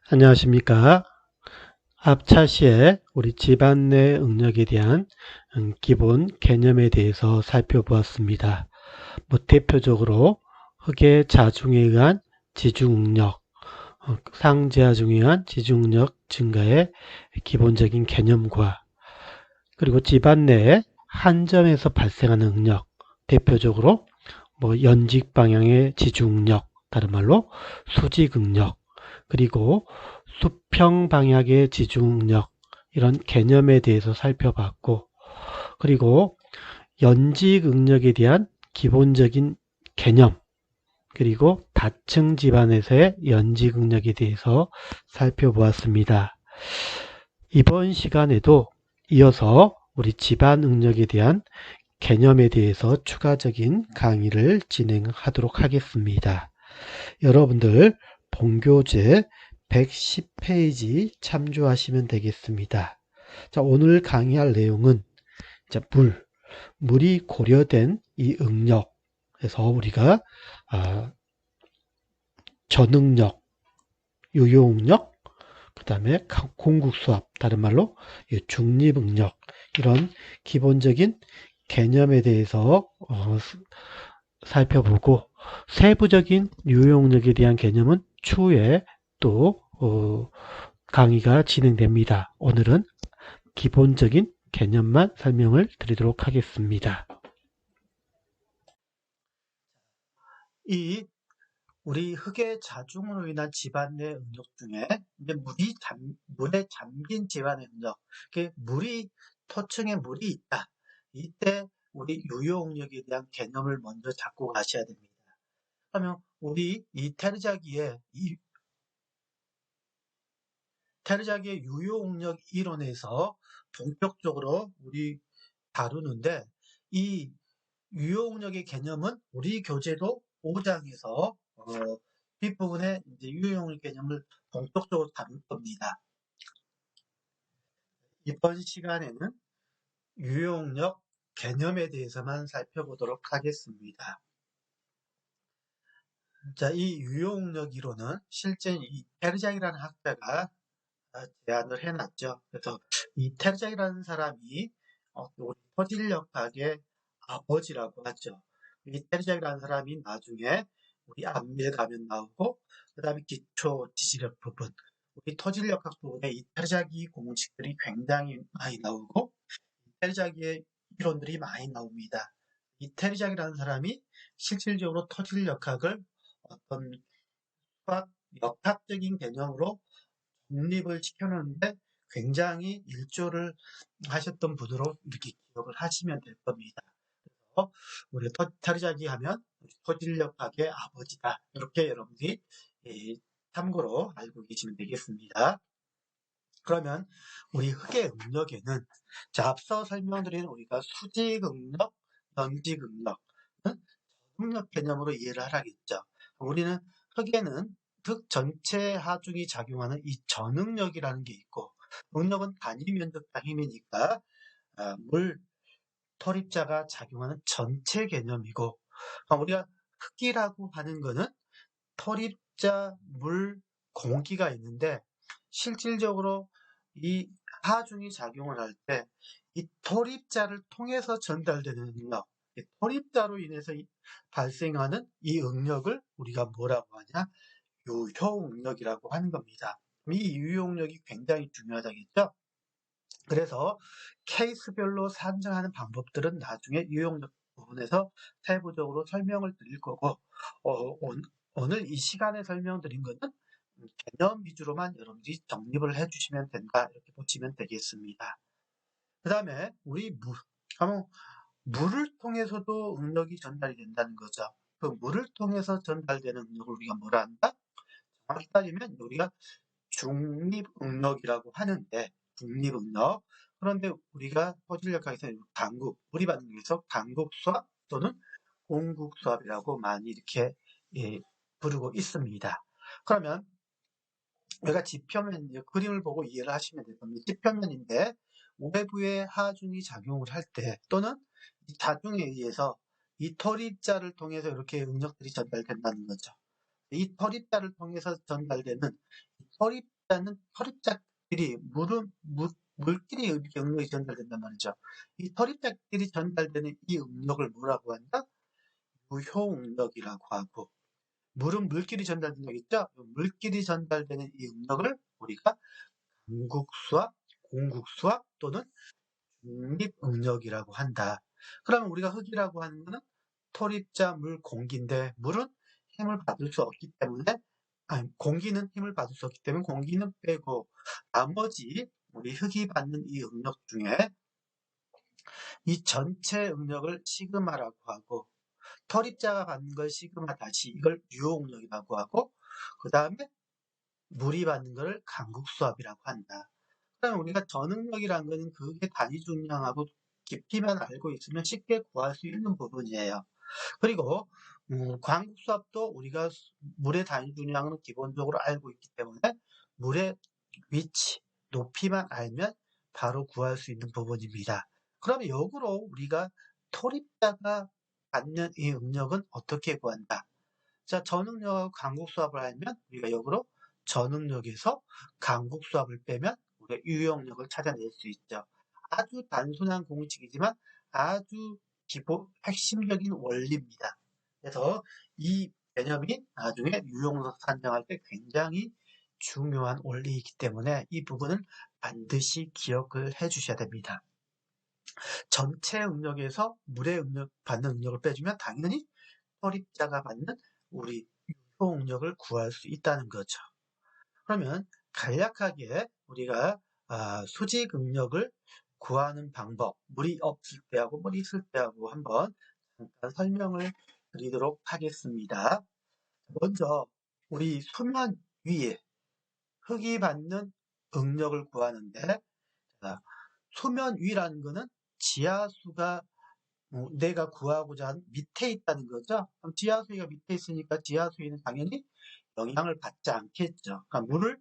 안녕하십니까. 앞차시에 우리 집안 내 응력에 대한 기본 개념에 대해서 살펴보았습니다. 대표적으로 흑의 자중에 의한 지중응력, 상재하중에 의한 지중응력 증가의 기본적인 개념과 그리고 집안 내에 한 점에서 발생하는 응력, 대표적으로 연직 방향의 지중응력, 다른 말로 수직응력, 그리고 수평 방향의 지중력 이런 개념에 대해서 살펴봤고, 그리고 연직 응력에 대한 기본적인 개념, 그리고 다층 집안에서의 연직 응력에 대해서 살펴보았습니다. 이번 시간에도 이어서 우리 집안 응력에 대한 개념에 대해서 추가적인 강의를 진행하도록 하겠습니다. 여러분들 본교재 110페이지 참조하시면 되겠습니다. 자, 오늘 강의할 내용은 물이 고려된 이 응력에서 우리가 전응력, 유효응력, 그 다음에 공국수압, 다른 말로 중립응력, 이런 기본적인 개념에 대해서 살펴보고, 세부적인 유효응력에 대한 개념은 추후에 또 강의가 진행됩니다. 오늘은 기본적인 개념만 설명을 드리도록 하겠습니다. 우리 흙의 자중으로 인한 집안 내 응력 중에 이제 물에 잠긴 집안의 응력, 토층에 물이 있다. 이때 우리 유효응력에 대한 개념을 먼저 잡고 가셔야 됩니다. 그러면 우리 이 테르자기의 유효응력 이론에서 본격적으로 우리 다루는데, 이 유효응력의 개념은 우리 교재도 5장에서 뒷부분에 이제 유효응력 개념을 본격적으로 다룰 겁니다. 이번 시간에는 유효응력 개념에 대해서만 살펴보도록 하겠습니다. 자, 이 유효응력 이론은 실제 이 테르작이라는 학자가 제안을 해놨죠. 그래서 이 테르작이라는 사람이 우리 토질역학의 아버지라고 하죠. 이 테르작이라는 사람이 나중에 우리 안밀가면 나오고, 그 다음에 기초 지지력 부분, 우리 토질역학 부분에 이 테르작이 공식들이 굉장히 많이 나오고, 테르작의 이론들이 많이 나옵니다. 이 테르작이라는 사람이 실질적으로 토질역학을 어떤 수학 역학적인 개념으로 독립을 시켜놓는데 굉장히 일조를 하셨던 분으로 이렇게 기억을 하시면 될 겁니다. 그래서 우리가 테르자기 하면 토질역학의 아버지다, 이렇게 여러분들이 참고로 알고 계시면 되겠습니다. 그러면 우리 흙의 응력에는, 자, 앞서 설명드린 우리가 수직응력, 연직응력, 응력 개념으로 이해를 하라겠죠. 우리는 흙에는 흙 전체 하중이 작용하는 이 전응력이라는 게 있고, 응력은 단위 면적당 힘이니까 물 토립자가 작용하는 전체 개념이고, 우리가 흙이라고 하는 거는 토립자, 물, 공기가 있는데, 실질적으로 이 하중이 작용을 할 때 이 토립자를 통해서 전달되는 응력, 토립자로 인해서 발생하는 이 응력을 우리가 뭐라고 하냐, 유효응력이라고 하는 겁니다. 이 유효응력이 굉장히 중요하다겠죠. 그래서 케이스별로 산정하는 방법들은 나중에 유효응력 부분에서 세부적으로 설명을 드릴 거고, 오늘 이 시간에 설명드린 것은 개념 위주로만 여러분들이 정립을 해주시면 된다, 이렇게 보시면 되겠습니다. 그 다음에 우리 물을 통해서도 응력이 전달이 된다는 거죠. 그 물을 통해서 전달되는 응력을 우리가 뭐라 한다? 정확히 따지면 우리가 중립응력이라고 하는데, 중립응력. 그런데 우리가 토질역학에서 물이 받는 데서 강국수압 또는 공국수압이라고 많이 이렇게 부르고 있습니다. 그러면 우리가 지표면, 그림을 보고 이해를 하시면 될 겁니다. 지표면인데 외부의 하중이 작용을 할 때, 또는 이 자중에 의해서 이 토립자를 통해서 이렇게 응력들이 전달된다는 거죠. 이 토립자를 통해서 전달되는 터립자끼리 물끼리 응력이 전달된단 말이죠. 이 터립자끼리 전달되는 이 응력을 뭐라고 한다? 유효응력이라고 하고, 물은 물끼리 전달되는 거 있죠? 물끼리 전달되는 이 응력을 우리가 강국수압, 공국수압 또는 중립응력이라고 한다. 그러면 우리가 흙이라고 하는 것은 토립자, 물, 공기인데 물은 힘을 받을 수 없기 때문에 공기는 힘을 받을 수 없기 때문에 공기는 빼고 나머지 우리 흙이 받는 이 응력 중에 이 전체 응력을 시그마라고 하고 토립자가 받는 걸 시그마 다시 이걸 유효응력이라고 하고 그 다음에 물이 받는 걸 강국수압이라고 한다. 그러면 우리가 전응력이라는 것은 그게 단위 중량하고 깊이만 알고 있으면 쉽게 구할 수 있는 부분이에요. 그리고 광국수압도 우리가 물의 단위 중량은 기본적으로 알고 있기 때문에 물의 위치, 높이만 알면 바로 구할 수 있는 부분입니다. 그러면 역으로 우리가 토립자가 받는 이 응력은 어떻게 구한다? 자, 전응력하고 강국수압을 알면 우리가 역으로 전응력에서 강국수압을 빼면 우리가 유효응력을 찾아낼 수 있죠. 아주 단순한 공식이지만 아주 기본 핵심적인 원리입니다. 그래서 이 개념이 나중에 유효응력 산정할 때 굉장히 중요한 원리이기 때문에 이 부분은 반드시 기억을 해 주셔야 됩니다. 전체 응력에서 물의 받는 응력을 빼주면 당연히 토립자가 받는 우리 유효응력을 구할 수 있다는 거죠. 그러면 간략하게 우리가 수직응력을 구하는 방법, 물이 없을 때하고 물이 있을 때하고 한번 잠깐 설명을 드리도록 하겠습니다. 먼저 우리 수면 위에 흙이 받는 응력을 구하는데 수면 위라는 것은 지하수가 내가 구하고자 하는 밑에 있다는 거죠. 그럼 지하수위가 밑에 있으니까 지하수위는 당연히 영향을 받지 않겠죠. 그러니까 물을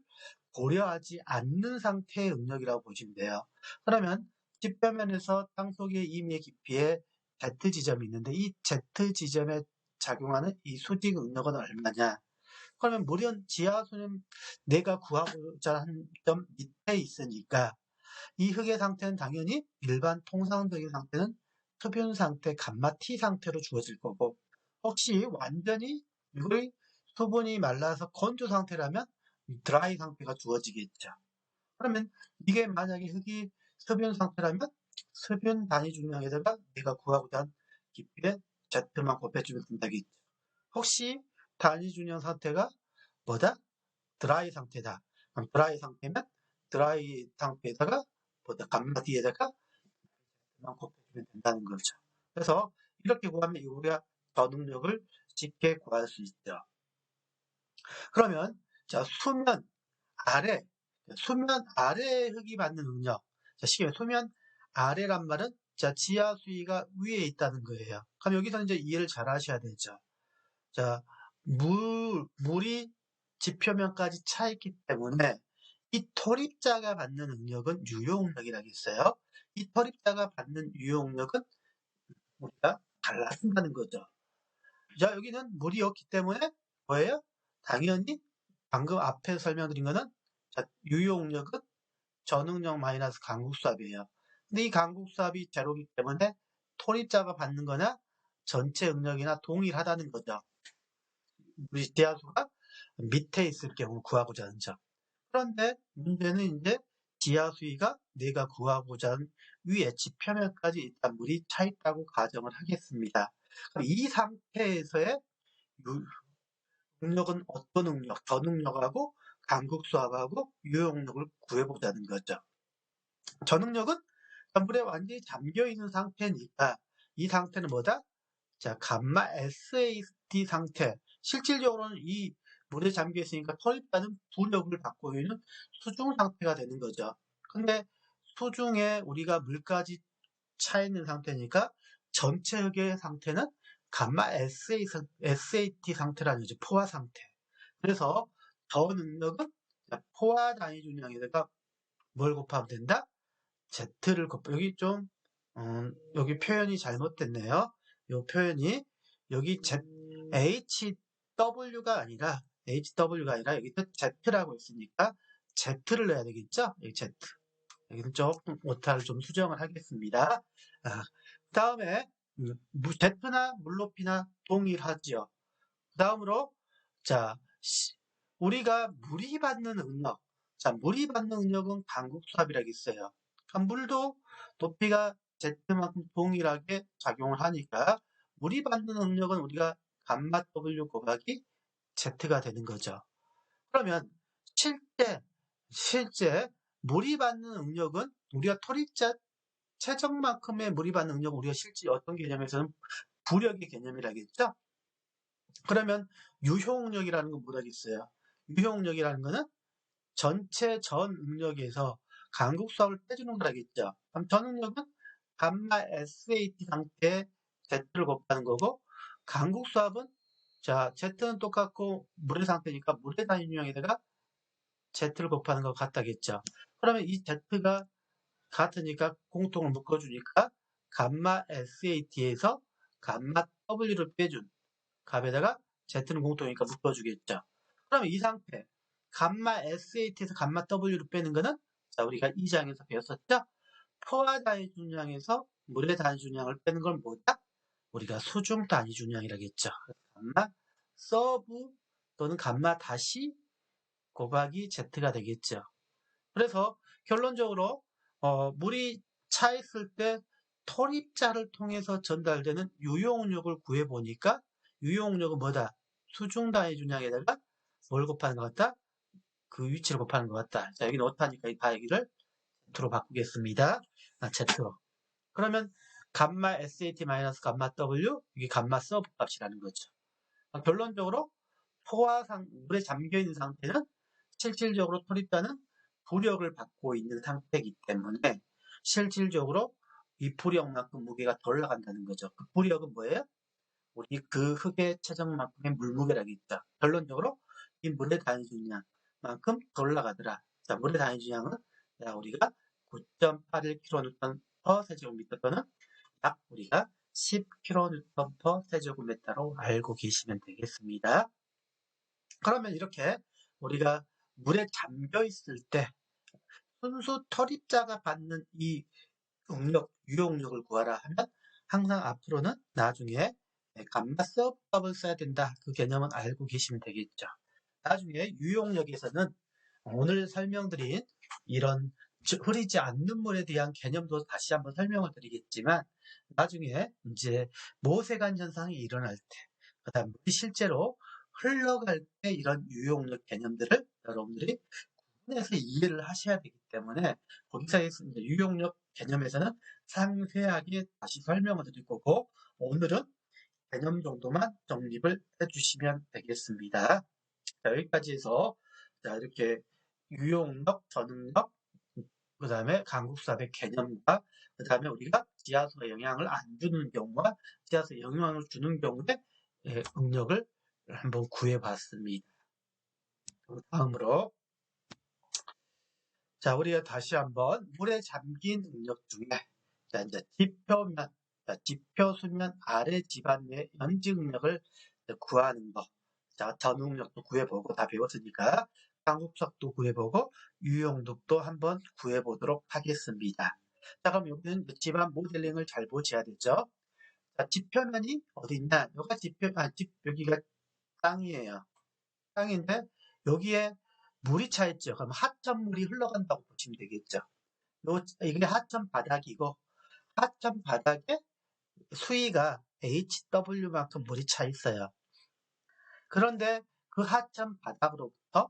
고려하지 않는 상태의 응력이라고 보시면 돼요. 그러면 뒷표면에서 땅속의 2m 깊이에 Z지점이 있는데 이 Z지점에 작용하는 이 수직 응력은 얼마냐? 그러면 물은 지하수는 내가 구하고자 하는 점 밑에 있으니까 이 흙의 상태는 당연히 일반 통상적인 상태는 흡연 상태, 감마 T 상태로 주어질 거고 혹시 완전히 이거의 수분이 말라서 건조 상태라면 드라이 상태가 주어지겠죠. 그러면 이게 만약에 흙이 흡연 상태라면 흡연 단위 중량에다가 내가 구하고자 한 깊이에 Z만 곱해주면 된다겠죠. 혹시 단위 중량 상태가 뭐다? 드라이 상태다. 그럼 드라이 상태면 드라이 상태에다가 뭐다? 감마 D에다가 Z만 곱해주면 된다는 거죠. 그래서 이렇게 구하면 우리가 전응력을 쉽게 구할 수 있죠. 그러면 자 수면 아래 흙이 받는 응력. 자, 수면 아래란 말은 자 지하 수위가 위에 있다는 거예요. 그럼 여기서 이제 이해를 잘 하셔야 되죠. 자 물이 지표면까지 차 있기 때문에 이 토립자가 받는 응력은 유효응력이라겠어요. 이 토립자가 받는 유효응력은 우리가 갈라쓴다는 거죠. 자, 여기는 물이 없기 때문에 뭐예요? 당연히 방금 앞에 설명드린 거는 자, 유효응력은 전응력 마이너스 강국수압이에요. 근데 이 강국수압이 제로이기 때문에 토립자가 받는 거나 전체 응력이나 동일하다는 거죠. 우리 지하수가 밑에 있을 경우 구하고자 하는 점. 그런데 문제는 이제 지하수위가 내가 구하고자 하는 위에 지표면까지 일단 물이 차 있다고 가정을 하겠습니다. 그럼 이 상태에서의 응력은 어떤 응력? 전응력하고 강국수압하고 유효응력을 구해보자는 거죠. 전응력은 물에 완전히 잠겨있는 상태니까 이 상태는 뭐다? 자, 감마 SAT 상태. 실질적으로는 이 물에 잠겨 있으니까 토립자는 부력을 받고 있는 수중 상태가 되는 거죠. 근데 수중에 우리가 물까지 차 있는 상태니까 전체 흙의 상태는 감마 SAT 상태라는 거죠. 포화 상태. 그래서 저 능력은 포화 단위 중량에다가 뭘 곱하면 된다? Z를 여기 좀 여기 표현이 잘못됐네요. 이 표현이 여기 HW가 아니라 HW가 아니라 여기 또 Z라고 있으니까 Z를 넣어야 되겠죠? 여기 Z. 여기는 조금 오타를 좀 수정을 하겠습니다. 그 다음에 Z나 물높이나 동일하죠. 그 다음으로 자 우리가 물이 받는 응력. 자, 물이 받는 응력은 강국수압이라고 있어요. 물도 높이가 Z만큼 동일하게 작용을 하니까 물이 받는 응력은 우리가 감마 W 곱하기 Z가 되는 거죠. 그러면 실제 물이 받는 응력은 우리가 토립자 최적만큼의 물이 받는 응력은 우리가 실제 어떤 개념에서는 부력의 개념이라겠죠? 그러면 유효응력이라는 건 뭐라겠어요? 유효응력이라는 거는 전체 전응력에서 강국수압을 빼주는 거라겠죠. 그럼 전응력은 감마 SAT 상태에 Z를 곱하는 거고, 강국수압은 자 Z는 똑같고 물의 상태니까 물의 단위 유형에다가 Z를 곱하는 것 같다겠죠. 그러면 이 Z가 같으니까 공통을 묶어주니까 감마 SAT에서 감마 W를 빼준 값에다가 Z는 공통이니까 묶어주겠죠. 그러면 이 상태 감마 SAT에서 감마 W를 빼는 거는 자 우리가 2장에서 배웠었죠. 포화 단위 준량에서 물의 단위 준량을 빼는 건 뭐다? 우리가 수중 단위 준량이라겠죠. 감마 서브 또는 감마 다시 곱하기 Z가 되겠죠. 그래서 결론적으로 물이 차 있을 때 토립자를 통해서 전달되는 유용력을 구해보니까 유용력은 뭐다? 수중 단위 준량에다가 뭘 곱하는 것 같다? 그 위치를 곱하는 것 같다. 자, 여기는 어떠하니까 이 다얘기를 Z로 바꾸겠습니다. Z로. 그러면 감마 SAT 마이너스 감마 W 이게 감마 서브 값이라는 거죠. 결론적으로 물에 잠겨있는 상태는 실질적으로 토립자는 부력을 받고 있는 상태이기 때문에 실질적으로 이 부력만큼 무게가 덜 나간다는 거죠. 그 부력은 뭐예요? 우리 그 흙의 최적만큼의 물무게라겠죠. 결론적으로 이 물의 단위 중량만큼 덜 나가더라. 자, 물의 단위 중량은 우리가 9.81kN 세제곱미터 또는 약 우리가 10kN 세제곱미터로 알고 계시면 되겠습니다. 그러면 이렇게 우리가 물에 잠겨 있을 때 순수 토립자가 받는 이 유용력을 구하라 하면 항상 앞으로는 나중에 감마 서브값을 써야 된다. 그 개념은 알고 계시면 되겠죠. 나중에 유용력에서는 오늘 설명드린 이런 흐리지 않는 물에 대한 개념도 다시 한번 설명을 드리겠지만 나중에 이제 모세관 현상이 일어날 때 그다음 물이 실제로 흘러갈 때 이런 유용력 개념들을 여러분들이 구분해서 이해를 하셔야 되기 때문에 거기서 유용력 개념에서는 상세하게 다시 설명을 드릴 거고 오늘은 개념 정도만 정립을 해주시면 되겠습니다. 자, 여기까지 해서 자, 이렇게 유용력, 전응력, 그 다음에 강국수압의 개념과 그 다음에 우리가 지하수에 영향을 안 주는 경우와 지하수에 영향을 주는 경우에 응력을 한번 구해봤습니다. 다음으로 자 우리가 다시 한번 물에 잠긴 응력 중에 자 이제 지표수면 아래 지반 내 연지 응력을 구하는 거. 자 전응력도 구해보고 다 배웠으니까 강국수압도 구해보고 유용력도 한번 구해보도록 하겠습니다. 자 그럼 여기는 지반 모델링을 잘 보셔야 되죠. 자 지표면이 어디 있나? 여기가 땅이에요. 땅인데 여기에 물이 차 있죠. 그럼 하천물이 흘러간다고 보시면 되겠죠. 이게 하천 바닥이고 하천 바닥에 수위가 HW만큼 물이 차 있어요. 그런데 그 하천 바닥으로부터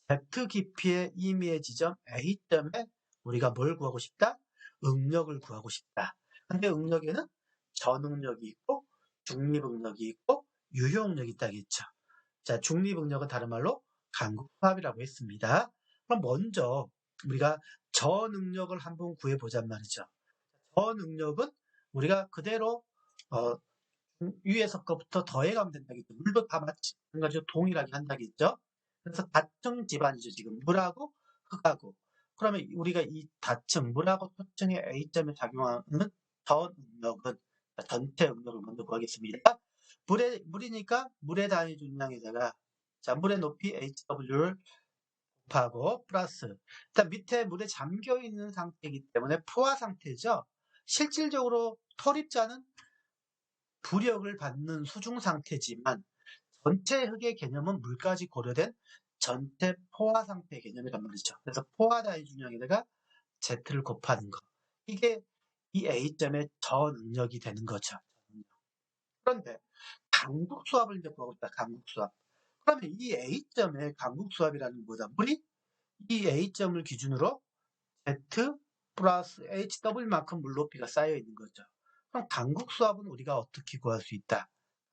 Z 깊이의 임의의 지점 A점에 우리가 뭘 구하고 싶다? 응력을 구하고 싶다. 근데 응력에는 전응력이 있고 중립응력이 있고 유효응력이 있다겠죠. 자, 중립응력은 다른 말로 강국수압이라고 했습니다. 그럼 먼저 우리가 전응력을 한번 구해보잔 말이죠. 전응력은 우리가 그대로 위에서 거부터 더해가면 된다겠죠. 물도 다 마찬가지로 동일하게 한다겠죠. 그래서 다층 집안이죠. 지금 물하고 흙하고. 그러면 우리가 이 다층 물하고 토층의 A점에 작용하는 전응력은 전체 응력을 먼저 구하겠습니다. 물이니까 물의 단위 중량에다가 자, 물의 높이 HW를 곱하고 플러스. 일단 밑에 물에 잠겨 있는 상태이기 때문에 포화 상태죠. 실질적으로 토립자는 부력을 받는 수중 상태지만 전체 흙의 개념은 물까지 고려된 전체 포화 상태 개념이란 말이죠. 그래서 포화 단위 중량에다가 Z를 곱하는 거. 이게 이 A점의 저능력이 되는 거죠. 그런데 강국수압을 이제 보고 있다. 강국수압. 그러면 이 A점의 강국수압이라는 게 뭐다? 물이 이 A점을 기준으로 Z 플러스 HW만큼 물높이가 쌓여 있는 거죠. 그럼 강국수압은 우리가 어떻게 구할 수 있다?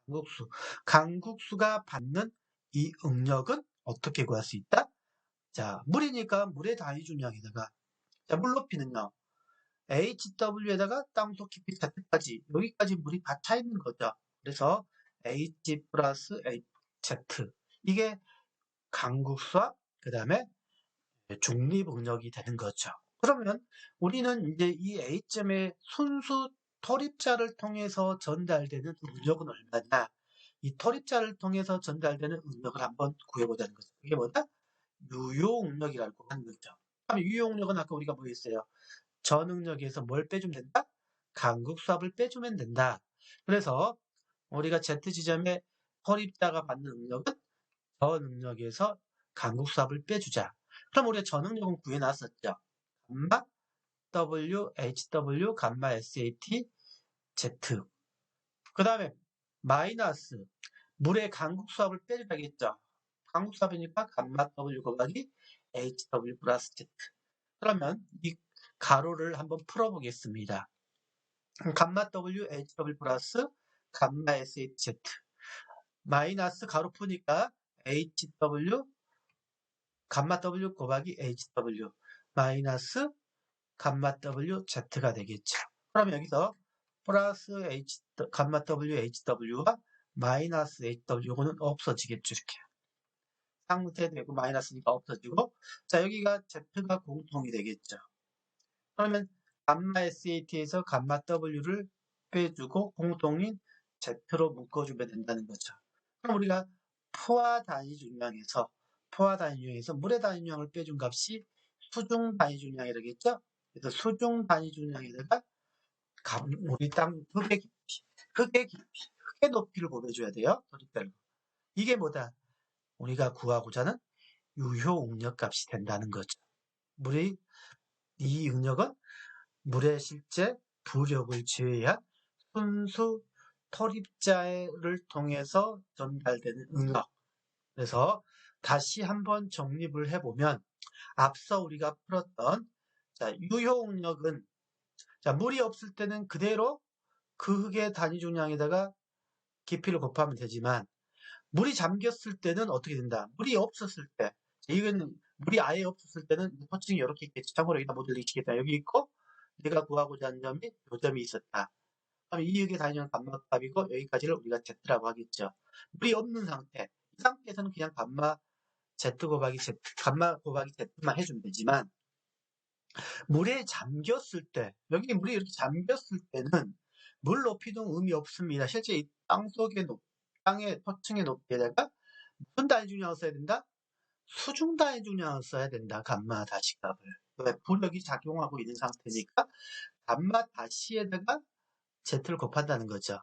강국수. 강국수가 받는 이 응력은 어떻게 구할 수 있다? 자, 물이니까 물의 단위 중량에다가 자, 물높이는요. HW에다가 땅속 깊이 Z까지 여기까지 물이 다 차 있는 거죠. 그래서 H 플러스 Z 이게 강국수압 그 다음에 중립응력이 되는 거죠. 그러면 우리는 이제 이 A점의 순수 토립자를 통해서 전달되는 응력은 얼마냐? 이 토립자를 통해서 전달되는 응력을 한번 구해보자는 거죠. 그게 뭐다? 유효응력이라고 하는 거죠. 그럼 유효응력은 아까 우리가 뭐 했어요? 전응력에서 뭘 빼주면 된다? 강국수압을 빼주면 된다. 그래서 우리가 Z지점에 토립자가 받는 응력은 저능력에서 강국수압을 빼주자. 그럼 우리가 저능력은 구해놨었죠. 감마 W, HW, 감마 SAT, Z. 그 다음에 마이너스 물의 강국수압을 빼줘야겠죠. 강국수압이니까 감마 W 곱하기 HW 플러스 Z. 그러면 이 가로를 한번 풀어보겠습니다. 감마 W, HW 플러스 감마 SAT, Z. 마이너스 가로 푸니까 HW 감마 W 곱하기 HW 마이너스 감마 W Z가 되겠죠. 그럼 여기서 플러스 감마 W HW와 마이너스 HW 이거는 없어지겠죠. 이렇게 상쇄되고 마이너스니까 없어지고 자 여기가 Z가 공통이 되겠죠. 그러면 감마 SAT에서 감마 W를 빼주고 공통인 Z로 묶어주면 된다는 거죠. 그럼 우리가 포화 단위 중량에서 물의 단위 중량을 빼준 값이 수중 단위 중량이라겠죠? 그래서 수중 단위 중량에다가 우리 땅 흙의 높이를 곱해줘야 돼요. 도립별로. 이게 뭐다? 우리가 구하고자 하는 유효 응력 값이 된다는 거죠. 이 응력은 물의 실제 부력을 제외한 순수 토립자를 통해서 전달되는 응력. 그래서 다시 한번 정립을 해보면 앞서 우리가 풀었던 자, 유효응력은 자, 물이 없을 때는 그대로 그 흙의 단위 중량에다가 깊이를 곱하면 되지만 물이 잠겼을 때는 어떻게 된다? 물이 없었을 때 이건 물이 아예 없었을 때는 호칭이 이렇게 있겠죠. 참고로 여기다 모델 익히겠다. 여기 있고 내가 구하고자 하는 점이 요 점이 있었다. 그럼 이 흙의 단위 중량 감마값이고 여기까지를 우리가 Z라고 하겠죠. 물이 없는 상태. 이 상태에서는 그냥 감마 Z 곱하기 Z, 감마 곱하기 Z만 해주면 되지만 물에 잠겼을 때, 여기 물이 이렇게 잠겼을 때는 물 높이도 의미 없습니다. 실제 이 땅의 토층의 높이에다가 무슨 단위 중량을 써야 된다? 수중 단위 중량을 써야 된다. 감마 다시 값을. 왜? 부력이 작용하고 있는 상태니까 감마 다시에다가 Z를 곱한다는 거죠.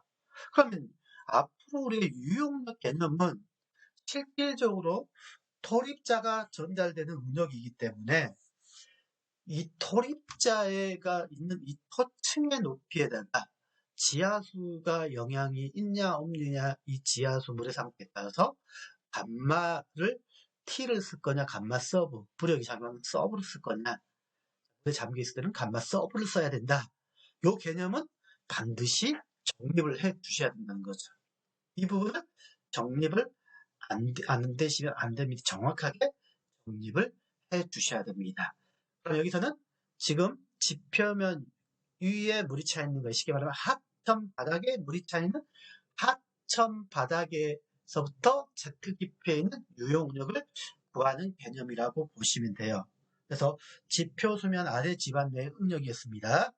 그러면 앞으로 우리가 유용력 개념은 실질적으로 토립자가 전달되는 응력이기 때문에 이 토립자가 있는 이 토층의 높이에다가 지하수가 영향이 있냐 없느냐 이 지하수 물의 상태에 따라서 감마를 T를 쓸 거냐 감마 서브 부력이 작용하면 서브를 쓸 거냐 물에 잠겨있을 때는 감마 서브를 써야 된다. 이 개념은 반드시 정립을 해 주셔야 된다는 거죠. 이 부분은 정립을 안 되시면 안 됩니다. 정확하게 정립을 해 주셔야 됩니다. 그럼 여기서는 지금 지표면 위에 물이 차 있는 거 쉽게 말하면 하천 바닥에 물이 차 있는 하천 바닥에서부터 Z 깊이에 있는 유용력을 구하는 개념이라고 보시면 돼요. 그래서 지표수면 아래 집안 내의 응력이었습니다.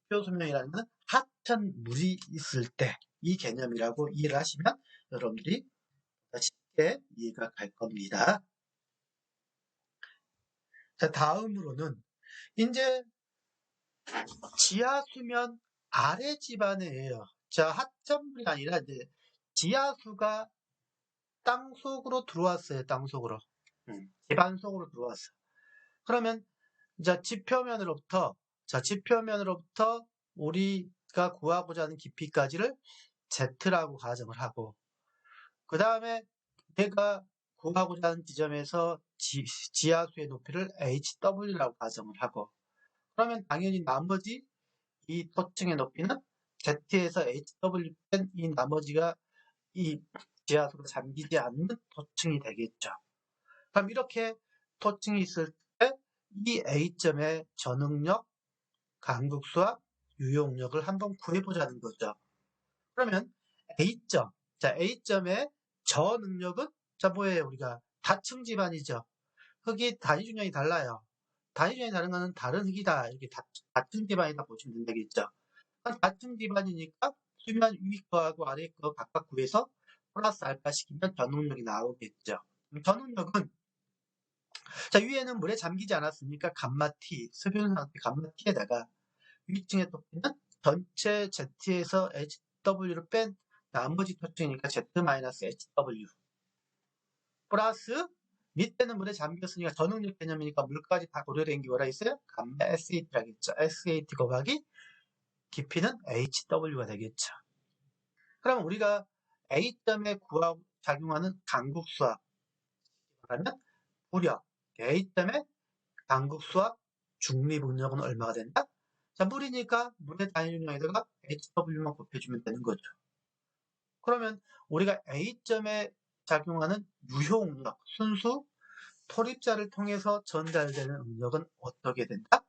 지표수면이라는 건 하천 물이 있을 때 이 개념이라고 이해를 하시면 여러분들이 쉽게 이해가 갈 겁니다. 자, 다음으로는 이제 지하수면 아래 지반에요. 자, 하천물이 아니라 이제 지하수가 땅속으로 들어왔어요. 땅속으로. 지반 속으로 들어왔어. 그러면 자, 지표면으로부터 우리가 구하고자 하는 깊이까지를 Z라고 가정을 하고, 그 다음에 내가 구하고자 하는 지점에서 지하수의 높이를 HW라고 가정을 하고, 그러면 당연히 나머지 이 토층의 높이는 Z에서 HW 뺀 이 나머지가 이 지하수로 잠기지 않는 토층이 되겠죠. 그럼 이렇게 토층이 있을 때 이 A점의 전응력, 간극수와 유용력을 한번 구해보자는 거죠. 그러면 A점, 자 A점의 전응력은 자 뭐예요? 우리가 다층 지반이죠. 흙이 단위 중량이 달라요. 단위 중량이 다른 거는 다른 흙이다. 이렇게 다층 지반이다 보시면 되겠죠. 다층 지반이니까 수면 위 거하고 아래 거 각각 구해서 플러스 알파 시키면 전응력이 나오겠죠. 전응력은 자 위에는 물에 잠기지 않았으니까 감마 T, 습유는 상태 감마 T에다가 위층의 토끼는 전체 Z에서 HW를 뺀 나머지 토층이니까 Z-HW 플러스 밑에는 물에 잠겼으니까 전응력 개념이니까 물까지 다 고려된 게 뭐라 있어요? 감마 SAT라겠죠. SAT 곱하기 깊이는 HW가 되겠죠. 그럼 우리가 A점에 작용하는 간극수압 그러면 무려 A점의 간극수압 중립응력은 얼마가 된다? 자, 물이니까 물의 단위중량에다가 HW만 곱해주면 되는 거죠. 그러면 우리가 A점에 작용하는 유효응력, 순수 토립자를 통해서 전달되는 응력은 어떻게 된다?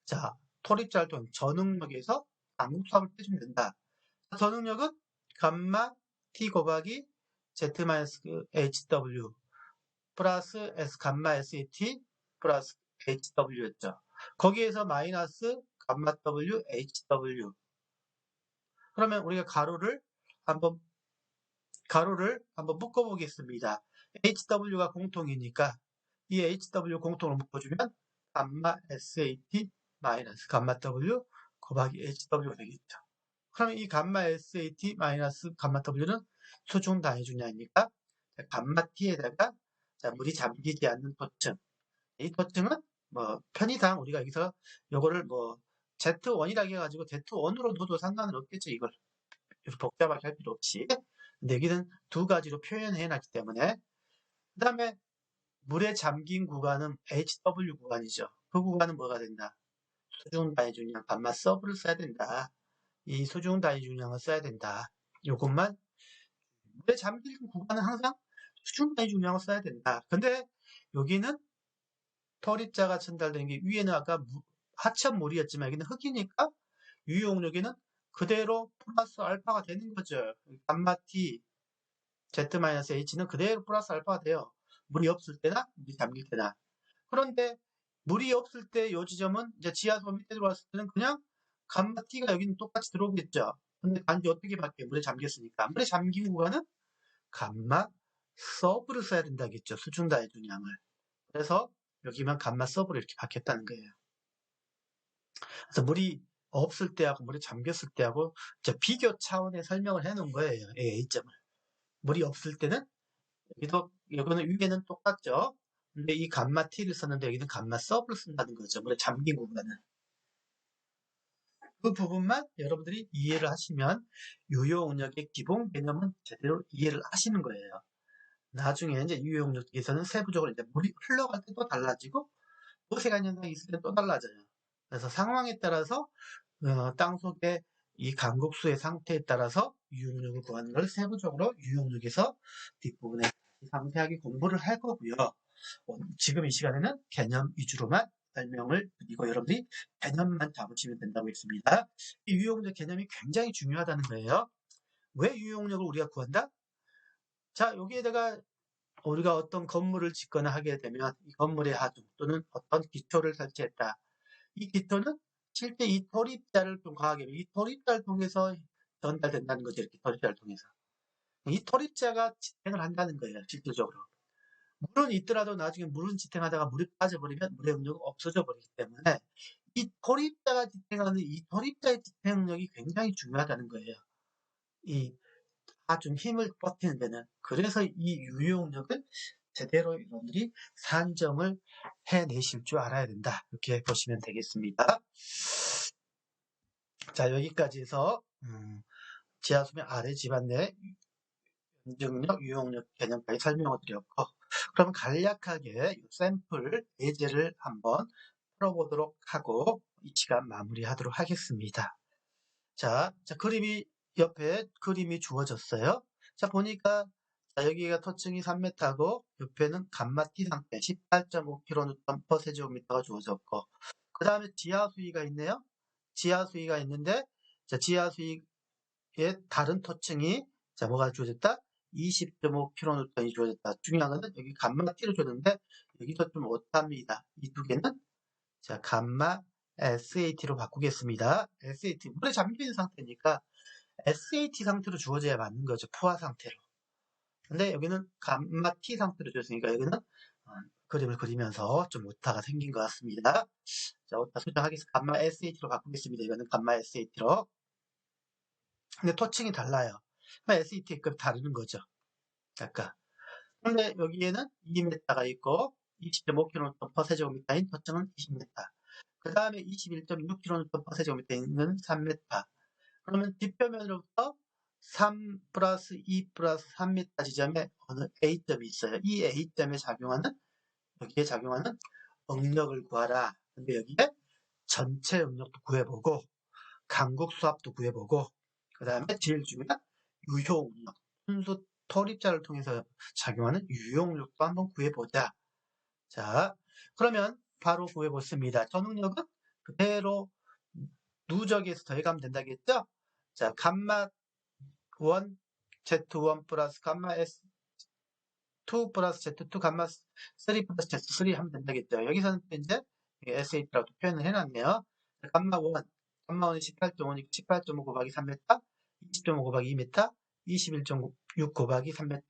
자, 토립자를 통해 전응력에서 간극수압을 빼주면 된다. 전응력은 감마 T 곱하기 Z-HW 플러스 S 감마 SAT 플러스 HW였죠. 거기에서 마이너스 감마 W, HW. 그러면 우리가 가로를 한번 묶어보겠습니다. HW가 공통이니까 이 HW 공통을 묶어주면 감마 SAT 마이너스 감마 W 곱하기 HW가 되겠죠. 그럼 이 감마 SAT 마이너스 감마 W는 수중 단위 중량이니까 감마 T에다가 물이 잠기지 않는 토층. 이 토층은 뭐 편의상 우리가 여기서 요거를 뭐 Z1이라고 해가지고 Z1으로 둬도 상관은 없겠죠. 이걸 복잡하게 할 필요 없이. 근데 여기는 두 가지로 표현해 놨기 때문에 그 다음에 물에 잠긴 구간은 HW 구간이죠. 그 구간은 뭐가 된다? 수중 단위 중량 감마 서브를 써야 된다. 이 수중 단위 중량을 써야 된다. 요것만 물에 잠긴 구간은 항상 수중 단위 중량을 써야 된다. 근데 여기는 토립자가 전달된 게 위에는 아까 하천물이었지만 여기는 흙이니까 유용력에는 그대로 플러스 알파가 되는 거죠. 감마 T, Z-H는 그대로 플러스 알파가 돼요. 물이 없을 때나 물이 잠길 때나. 그런데 물이 없을 때 이 지점은 이제 지하수 밑에 들어왔을 때는 그냥 감마 T가 여기는 똑같이 들어오겠죠. 근데 단지 어떻게 바뀌어요? 물에 잠겼으니까. 물에 잠긴 구간은 감마 서브를 써야 된다겠죠. 수중다의 중량을. 그래서 여기만 감마 서브를 이렇게 바뀌었다는 거예요. 그래서 물이 없을 때하고 물에 잠겼을 때하고 비교 차원의 설명을 해 놓은 거예요. A점을. 물이 없을 때는 여기는 위에는 똑같죠. 근데 이 감마 T를 썼는데 여기는 감마 서브를 쓴다는 거죠. 물에 잠긴 구간은. 그 부분만 여러분들이 이해를 하시면 유효응력의 기본 개념은 제대로 이해를 하시는 거예요. 나중에 이제 유효응력에서는 세부적으로 이제 물이 흘러갈 때도 달라지고 모세관 현상이 있을 때 또 달라져요. 그래서 상황에 따라서 땅속의 이 간극수의 상태에 따라서 유용력을 구하는 걸 세부적으로 유용력에서 뒷부분에 상세하게 공부를 할 거고요. 지금 이 시간에는 개념 위주로만 설명을 드리고 여러분들이 개념만 잡으시면 된다고 했습니다. 이 유용력 개념이 굉장히 중요하다는 거예요. 왜 유용력을 우리가 구한다? 자, 여기에다가 우리가 어떤 건물을 짓거나 하게 되면 이 건물의 하중 또는 어떤 기초를 설치했다. 이 기초는 실제 이 토립자를 통하게 이 토립자를 통해서 전달된다는 거죠. 이렇게 토립자를 통해서. 이 토립자가 지탱을 한다는 거예요. 실질적으로. 물은 있더라도 나중에 물은 지탱하다가 물이 빠져버리면 물의 응력이 없어져 버리기 때문에 이 토립자가 지탱하는 이 토립자의 지탱 능력이 굉장히 중요하다는 거예요. 이 아주 힘을 버티는 데는. 그래서 이 유효응력을 제대로 여러분들이 산정을 해내실 줄 알아야 된다. 이렇게 보시면 되겠습니다. 자, 여기까지 해서 지하수면 아래 집안 내 연증력, 유용력 개념까지 설명을 드렸고, 그럼 간략하게 샘플 예제를 한번 풀어보도록 하고 이 시간 마무리하도록 하겠습니다. 자, 그림이 옆에 그림이 주어졌어요. 자, 보니까 자, 여기가 토층이 3m고 옆에는 감마 T 상태 18.5kN/세제곱미터가 주어졌고, 그 다음에 지하 수위가 있네요. 지하 수위가 있는데, 자, 지하 수위의 다른 토층이 자, 뭐가 주어졌다? 20.5kN이 주어졌다. 중요한 것은 여기 감마 T로 줬는데 여기서 좀 오답니다. 이 두 개는 자, 감마 SAT로 바꾸겠습니다. SAT 물에 잠기는 상태니까 SAT 상태로 주어져야 맞는 거죠. 포화 상태로. 근데 여기는 감마 T 상태로 줬으니까 여기는 그림을 그리면서 좀 오타가 생긴 것 같습니다. 자, 오타 수정하겠습니다. 감마 SAT로 바꾸겠습니다. 이거는 감마 SAT로. 근데 토층이 달라요. SAT급 다르는 거죠. 아까. 근데 여기에는 2m가 있고 20.5kN/세제곱미터인 토층은 20m. 그 다음에 21.6kN/세제곱미터인 3m. 그러면 뒷표면으로부터 3 플러스 2 플러스 3m 지점에 어느 A점이 있어요. 이 A점에 작용하는, 여기에 작용하는 응력을 구하라. 근데 여기에 전체 응력도 구해보고, 강국 수압도 구해보고, 그 다음에 제일 중요한 유효응력, 순수 토립자를 통해서 작용하는 유효응력도 한번 구해보자. 자, 그러면 바로 구해보습니다. 전응력은 그대로 누적에서 더해가면 된다겠죠? 자, 감마 1, Z1 플러스 감마 S2 플러스 Z2 감마 3 플러스 Z3 하면 된다겠죠? 여기서는 이제 SAT라고 표현을 해놨네요. 감마 1, 감마 1이 18.5니까 18.5 곱하기 3m, 20.5 곱하기 2m, 21.6 곱하기 3m.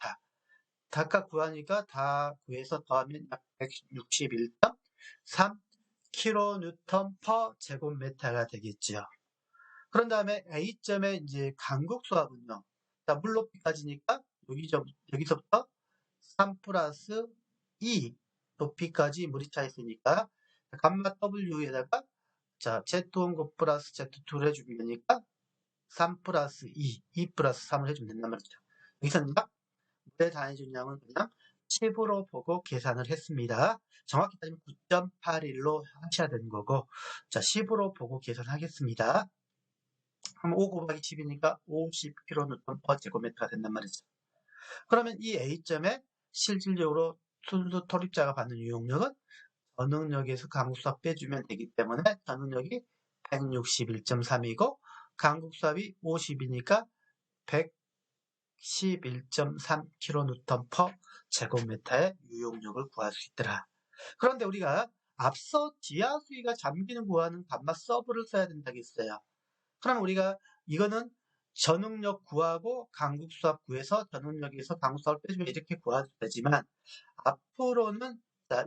각각 구하니까 다 구해서 더하면 약 161.3 kN/제곱미터가 되겠죠. 그런 다음에 A점의 이제 강국 수압은요. 자, 물 높이까지니까 여기서부터 3 플러스 2 높이까지 물이 차 있으니까 감마 W에다가 자, Z1 플러스 Z2를 해주면 되니까 3 플러스 2 플러스 3을 해주면 된단 말이죠. 여기서는 물의 단위 준량은 그냥 10으로 보고 계산을 했습니다. 정확히 따지면 9.81로 하셔야 되는 거고, 자, 10으로 보고 계산하겠습니다. 그럼 5 곱하기 10이니까 50kN/제곱미터가 된단 말이죠. 그러면 이 A점에 실질적으로 순수 토립자가 받는 유용력은 전응력에서 강국수압 빼주면 되기 때문에 전응력이 161.3이고 강국수압이 50이니까 111.3 kN/제곱미터의 유용력을 구할 수 있더라. 그런데 우리가 앞서 지하 수위가 잠기는 구하는 감마 서브를 써야 된다고 했어요. 그럼 우리가 이거는 전응력 구하고 강국수압 구해서 전응력에서 강국수압을 빼주면 이렇게 구하도 되지만 앞으로는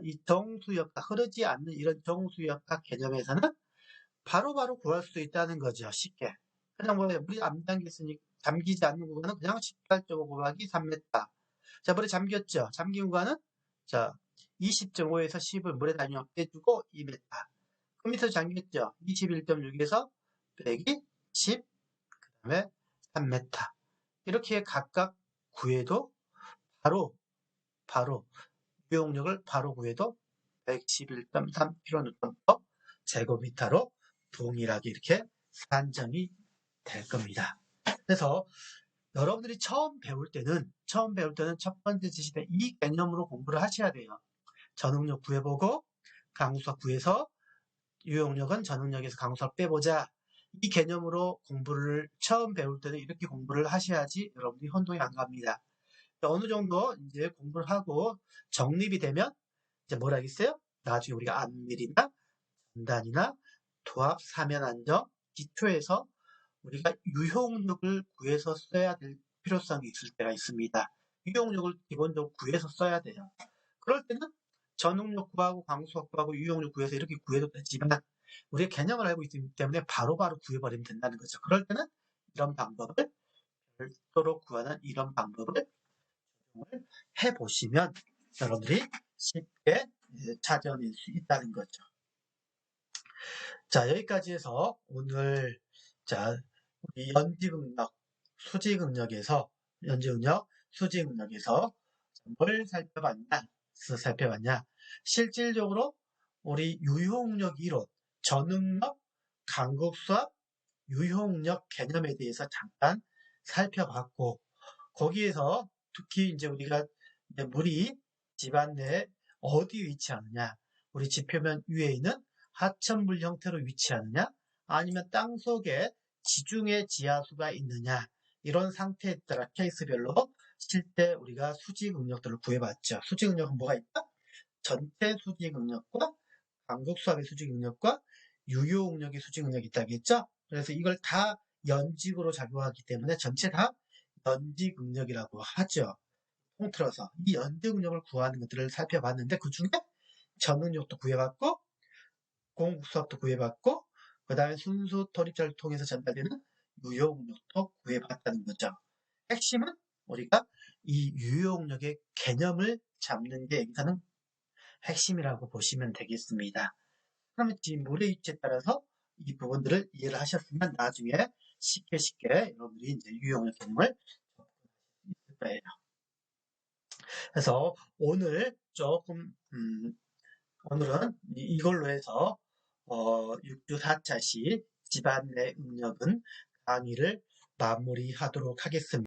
이 정수역학, 흐르지 않는 이런 정수역학 개념에서는 바로바로 구할 수 있다는 거죠. 쉽게. 그냥 물이 안 잠기지 않는 구간은 그냥 18.5 곱하기 3m. 자, 물에 잠겼죠. 잠긴 구간은 자 20.5에서 10을 물에 단위로 빼주고 2m. 그 밑에서 잠겼죠. 21.6에서 빼기 10, 그 다음에 3m. 이렇게 각각 구해도 바로 유용력을 바로 구해도 111.3 kN/제곱미터로 동일하게 이렇게 산정이 될 겁니다. 그래서 여러분들이 처음 배울 때는 첫 번째 지시대 이 개념으로 공부를 하셔야 돼요. 전응력 구해보고 강수압 구해서 유용력은 전응력에서 강수압 빼보자. 이 개념으로 공부를 처음 배울 때는 이렇게 공부를 하셔야지 여러분들이 혼동이 안 갑니다. 어느 정도 이제 공부를 하고 정립이 되면 이제 뭘 하겠어요? 나중에 우리가 안밀이나 전단이나 도합, 사면 안정, 기초에서 우리가 유효응력을 구해서 써야 될 필요성이 있을 때가 있습니다. 유용력을 기본적으로 구해서 써야 돼요. 그럴 때는 전응력 구하고 광수력 구하고 유용력 구해서 이렇게 구해도 되지만 우리의 개념을 알고 있기 때문에 바로바로 구해버리면 된다는 거죠. 그럴 때는 이런 방법을 별도로 구하는 이런 방법을 해보시면 여러분들이 쉽게 찾아낼 수 있다는 거죠. 자, 여기까지 해서 오늘 자 우리 연지응력, 수지응력에서 연지응력, 수지응력에서 뭘 살펴봤냐? 실질적으로 우리 유효응력 이론, 전응력, 강국수학, 유효응력 개념에 대해서 잠깐 살펴봤고 거기에서 특히 이제 우리가 물이 집안 내에 어디 위치하느냐, 우리 지표면 위에 있는 하천물 형태로 위치하느냐, 아니면 땅 속에 지중해 지하수가 있느냐, 이런 상태에 따라 케이스별로 실제 우리가 수직 응력들을 구해봤죠. 수직 응력은 뭐가 있다? 전체 수직 응력과 강국수학의 수직 응력과 유효 응력의 수직 응력이 있다겠죠? 그래서 이걸 다 연직으로 작용하기 때문에 전체 다 연직 응력이라고 하죠. 통틀어서 이 연직 응력을 구하는 것들을 살펴봤는데 그 중에 전응력도 구해봤고 공국수학도 구해봤고 그 다음에 순수 토립자를 통해서 전달되는 유효응력도 구해봤다는 거죠. 핵심은 우리가 이 유효응력의 개념을 잡는 게 여기서는 핵심이라고 보시면 되겠습니다. 그러면 지금 물의 위치에 따라서 이 부분들을 이해를 하셨으면 나중에 쉽게 여러분들이 이제 유효응력 개념을 접근할 거예요. 그래서 오늘 조금 오늘은 이걸로 해서 6주 4차시 집안 내 응력은 강의를 마무리하도록 하겠습니다.